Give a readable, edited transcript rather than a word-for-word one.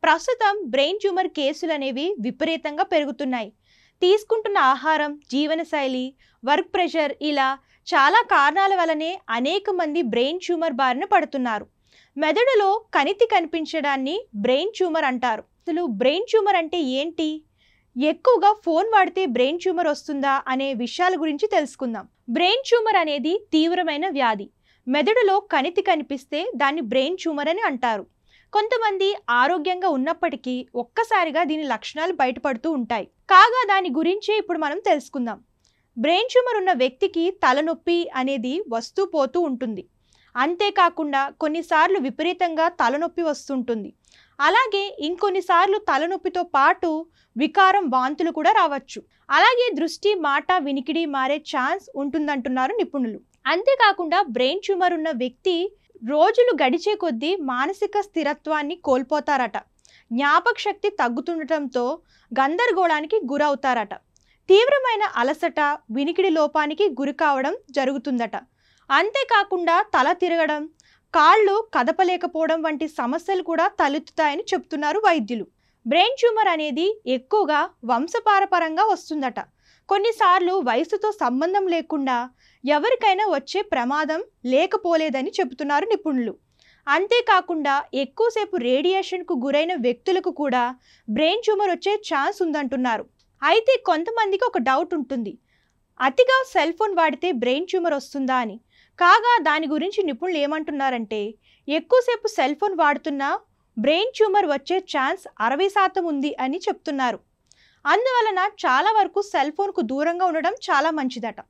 ప్రస్తుతం brain tumour కేసులు అనేవి విపరీతంగా పెరుగుతున్నాయి. తీసుకుంటున్న ఆహారం, జీవనశైలి, వర్క్ ప్రెషర్ ఇలా చాలా కారణాల వల్లనే అనేక మంది బ్రెయిన్ ట్యూమర్ బారిన పడుతున్నారు. మెదడులో కణితి కనిపించడాన్ని బ్రెయిన్ ట్యూమర్ అంటారు. అసలు బ్రెయిన్ ట్యూమర్ అంటే ఏంటి? ఎక్కువగా ఫోన్ వాడితే బ్రెయిన్ ట్యూమర్ వస్తుందా అనే విషయాల గురించి తెలుసుకుందాం. బ్రెయిన్ ట్యూమర్ అనేది తీవ్రమైన వ్యాధి. మెదడులో కణితి కనిపిస్తే దాన్ని బ్రెయిన్ ట్యూమర్ అని అంటారు. కొంతమంది ఆరోగ్యంగా ఉన్నప్పటికీ ఒక్కసారిగా దీని లక్షణాలు బయటపడుతూ ఉంటాయి. కాగా దాని గురించే ఇప్పుడు మనం తెలుసుకుందాం. బ్రెయిన్ ట్యూమర్ ఉన్న వ్యక్తికి తలనొప్పి అనేది వస్తూ పోతూ ఉంటుంది. అంతేకాకుండా కొన్నిసార్లు విపరీతంగా తలనొప్పి వస్తుంటుంది. అలాగే ఇంకొన్నిసార్లు తలనొప్పితో పాటు వికారం, వాంతులు కూడా రావచ్చు. అలాగే దృష్టి, మాట, వినికిడి మారే ఛాన్స్ ఉంటుందంటున్నారు నిపుణులు. అంతేకాకుండా బ్రెయిన్ ట్యూమర్ ఉన్న వ్యక్తి రోజులు గడిచే కొద్దీ మానసిక స్థిరత్వాన్ని కోల్పోతారట. జ్ఞాపక శక్తి తగ్గుతుండటంతో గందరగోళానికి గురవుతారట. తీవ్రమైన అలసట, వినికిడి లోపానికి గురి కావడం జరుగుతుందట. అంతేకాకుండా తల తిరగడం, కాళ్ళు కదపలేకపోవడం వంటి సమస్యలు కూడా తలెత్తుతాయని చెప్తున్నారు వైద్యులు. బ్రెయిన్ ట్యూమర్ అనేది ఎక్కువగా వంశపారపరంగా వస్తుందట. కొన్నిసార్లు వయసుతో సంబంధం లేకుండా ఎవరికైనా వచ్చే ప్రమాదం లేకపోలేదని చెబుతున్నారు నిపుణులు. అంతేకాకుండా ఎక్కువసేపు రేడియేషన్కు గురైన వ్యక్తులకు కూడా బ్రెయిన్ ట్యూమర్ వచ్చే ఛాన్స్ ఉందంటున్నారు. అయితే కొంతమందికి ఒక డౌట్ ఉంటుంది, అతిగా సెల్ ఫోన్ వాడితే బ్రెయిన్ ట్యూమర్ వస్తుందా అని. కాగా దాని గురించి నిపుణులు ఏమంటున్నారంటే, ఎక్కువసేపు సెల్ ఫోన్ వాడుతున్నా బ్రెయిన్ ట్యూమర్ వచ్చే ఛాన్స్ 60% ఉంది అని చెప్తున్నారు. అందువలన చాలా వరకు సెల్ ఫోన్కు దూరంగా ఉండడం చాలా మంచిదట.